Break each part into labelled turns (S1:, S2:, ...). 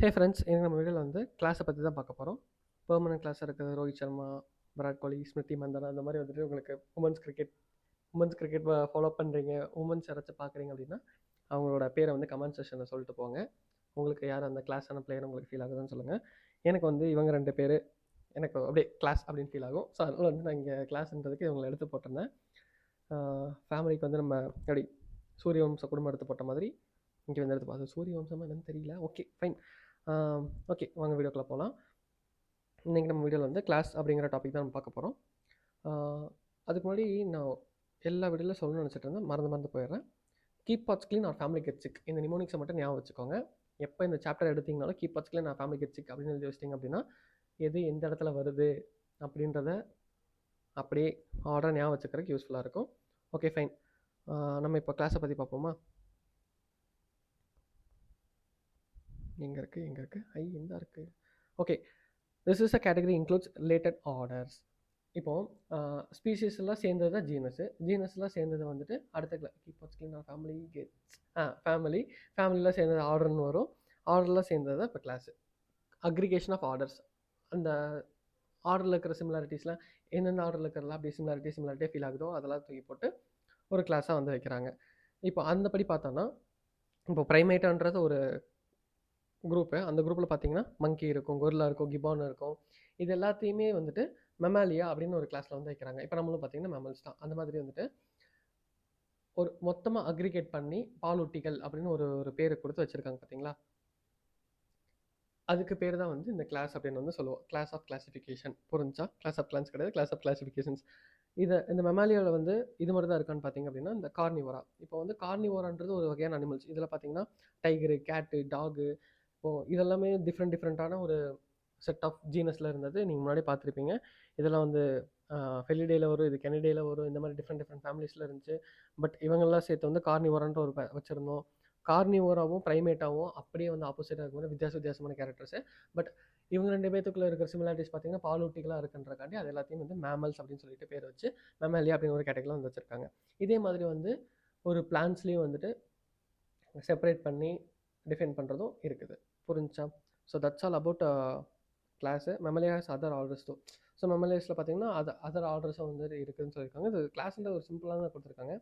S1: Hey friends, இன்னைக்கு நம்ம வீடியோவில் வந்து கிளாஸை பற்றி தான் பார்க்க போகிறோம். பெர்மனன்ட் கிளாஸ் இருக்குது. ரோஹித் சர்மா, விராட் கோலி, ஸ்மிருதி மந்தனா அந்த மாதிரி வந்துட்டு உங்களுக்கு உமன்ஸ் கிரிக்கெட் ஃபாலோ பண்ணுறீங்க, உமன்ஸ் யாராச்சும் பார்க்குறீங்க அப்படின்னா அவங்களோட பேரை வந்து கமெண்ட் செக்ஷனில் சொல்லிட்டு போங்க. உங்களுக்கு யார் அந்த கிளாஸான பிளேயர் உங்களுக்கு ஃபீல் ஆகுதுன்னு சொல்லுங்கள். எனக்கு வந்து இவங்க 2 பேர் எனக்கு அப்படியே கிளாஸ் அப்படின்னு ஃபீல் ஆகும். ஸோ அதனால் வந்து நான் இங்கே கிளாஸ்ன்றதுக்கு இவங்களை எடுத்து போட்டிருந்தேன். ஃபேமிலிக்கு வந்து நம்ம அப்படி சூரியவம்ச குடும்பம் எடுத்து போட்ட மாதிரி இங்கே வந்து எடுத்து பார்த்தோம். சூரியவம்சமாக என்னன்னு தெரியல. Okay fine. ஓகே, வாங்க வீடியோக்குள்ளே போகலாம். இன்றைக்கி நம்ம வீடியோவில் வந்து கிளாஸ் அப்படிங்கிற டாபிக் தான் நம்ம பார்க்க போகிறோம். அதுக்கு முன்னாடி நான் எல்லா வீடியோவில் சொல்லணும்னு நினச்சிட்டு இருந்தேன், மறந்து போயிடுறேன். Keep pots clean or family get sick, இந்த நிமோனிக்ஸை மட்டும் ஞாபகம் வச்சுக்கோங்க. எப்போ இந்த சாப்டர் எடுத்திங்கனாலும் keep pots clean or family get sick அப்படின்னு எழுதி வச்சிட்டிங்க அப்படின்னா எது எந்த இடத்துல வருது அப்படின்றத அப்படியே ஆர்டர் ஞாபகம் வச்சுக்கிறதுக்கு யூஸ்ஃபுல்லாக இருக்கும். Okay fine. நம்ம இப்போ கிளாஸை பற்றி பார்ப்போமா? எங்கே இருக்குது எங்கே இருக்குது? Okay, this is a category includes related orders. இப்போது ஸ்பீஷீஸ் எல்லாம் சேர்ந்தது தான் ஜீனஸ்லாம் சேர்ந்தது வந்துட்டு அடுத்த கிளாஸ் ஃபேமிலி கெட்ஸ் ஃபேமிலியில் சேர்ந்தது ஆர்டர்னு வரும். ஆர்டர்லாம் சேர்ந்தது தான் இப்போ கிளாஸு. அக்ரிகேஷன் ஆஃப் ஆர்டர்ஸ், அந்த ஆர்டரில் இருக்கிற சிமிலாரிட்டிஸ்லாம் எந்தெந்த ஆர்டரில் இருக்கிறதெல்லாம் அப்படி சிமிலாரிட்டியாக ஃபீல் ஆகுதோ அதெல்லாம் தூக்கி போட்டு ஒரு கிளாஸாக வந்து வைக்கிறாங்க. இப்போ அந்தபடி பார்த்தோன்னா இப்போ ப்ரைமேட்டான்றது ஒரு குரூப்பு. அந்த குரூப்பில் பார்த்தீங்கன்னா மங்கி இருக்கும், கொரில்லா இருக்கும், கிபான் இருக்கும். இது எல்லாத்தையுமே வந்துட்டு மெமாலியா அப்படின்னு ஒரு கிளாஸில் வந்து வைக்கிறாங்க. இப்போ நம்மளும் பார்த்தீங்கன்னா மெமல்ஸ் தான். அந்த மாதிரி வந்துட்டு ஒரு மொத்தமாக அக்ரிகேட் பண்ணி பாலூட்டிகள் அப்படின்னு ஒரு பேரை கொடுத்து வச்சுருக்காங்க பார்த்தீங்களா? அதுக்கு பேர் தான் வந்து இந்த கிளாஸ் அப்படின்னு வந்து சொல்லுவோம். Class of classification. புரிஞ்சா? கிளாஸ் ஆஃப் கிளான்ஸ் கிடையாது, கிளாஸ் ஆஃப் கிளாசிஃபிகேஷன்ஸ். இந்த மெமாலியாவில் வந்து இது மாதிரி தான் இருக்கான்னு பார்த்தீங்க அப்படின்னா இந்த கார்னிவோரா. இப்போ வந்து கார்னிவோரான்றது ஒரு வகையான அனிமல்ஸ். இதில் பார்த்தீங்கன்னா டைகரு, கேட்டு, டாகு, இதெல்லாமே டிஃப்ரெண்ட்டான ஒரு செட் ஆஃப் ஜீனஸில் இருந்தது. நீங்கள் முன்னாடி பார்த்துருப்பீங்க. இதெல்லாம் வந்து ஃபெலிடேயில் வரும், இது கெனடேயில் வரும். இந்த மாதிரி டிஃப்ரெண்ட் ஃபேமிலிஸில் இருந்துச்சு. பட் இவங்கெல்லாம் சேர்த்து வந்து கார்னிவோரான்ற ஒரு வச்சுருந்தோம். கார்னிவோராவும் ப்ரைமேட்டாகவும் அப்படியே வந்து ஆப்போசிட்டாக இருக்கும்போது வித்தியாசமான கேரக்டர்ஸு. பட் இவங்க 2 பேத்துக்குள்ளே இருக்கிற சிமிலாரிட்டிஸ் பார்த்தீங்கன்னா பாலூட்டிகளாக இருக்குன்றக்காண்டி அது எல்லாத்தையும் வந்து மேமல்ஸ் அப்படின்னு சொல்லிட்டு பேர் வச்சு மெமாலியா அப்படின்னு ஒரு கேட்டகரியில் வந்து வச்சுருக்காங்க. இதே மாதிரி வந்து ஒரு பிளான்ஸ்லேயும் வந்துட்டு செப்பரேட் பண்ணி டிஃபைன் பண்ணுறதும் இருக்குது. புரிஞ்சா? So that's all about class. Mammalia has other orders too. So மெமலியாஸில் பார்த்தீங்கன்னா அதர் ஆர்டர்ஸும் வந்து இருக்குதுன்னு சொல்லியிருக்காங்க. இது கிளாஸில் ஒரு சிம்பிளாக தான் கொடுத்துருக்காங்க.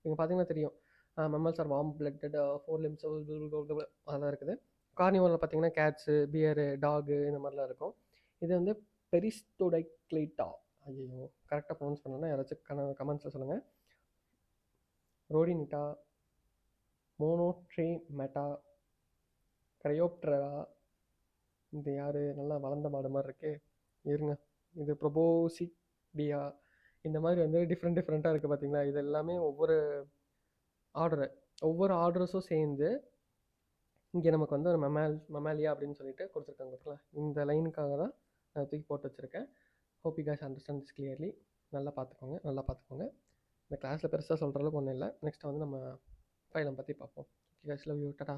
S1: நீங்கள் பார்த்தீங்கன்னா தெரியும், மெமல்ஸ் ஆர் வார்ம் பிளட்டட், 4 limbs அதெல்லாம் இருக்குது. கார்னிவரில் பார்த்தீங்கன்னா கேட்ஸு, பியரு, டாகு இந்த மாதிரிலாம் இருக்கும். இது வந்து பெரிஸ்டோடைக்ளைட்டா. ஐயோ, கரெக்டாக ப்ரொனவுன்ஸ் பண்ணணும்னா யாராச்சும் கமெண்ட்ஸில் சொல்லுங்கள். ரோடினிட்டா, மோனோட்ரேமெட்டா, கிரையோப்டரா. இது யார்? நல்லா வளர்ந்த மாடு மாதிரி இருக்கு, இருங்க. இது ப்ரொபோசிடியா. இந்த மாதிரி வந்து டிஃப்ரெண்ட்டாக இருக்குது பார்த்தீங்களா? இது எல்லாமே ஒவ்வொரு ஆர்டர்ஸும் சேர்ந்து இங்கே நமக்கு வந்து ஒரு மெமாலியா அப்படின்னு சொல்லிட்டு கொடுத்துருக்காங்க பார்த்தீங்களா? இந்த லைனுக்காக தான் நான் தூக்கி போட்டு வச்சுருக்கேன். Hope you guys understand this clearly. நல்லா பார்த்துக்கோங்க. இந்த கிளாஸில் பெருசாக சொல்கிற அளவுக்கு ஒன்றும் இல்லை. நெக்ஸ்ட் வந்து நம்ம ஃபைலம் பற்றி பார்ப்போம். Okay guys, love you, Tata.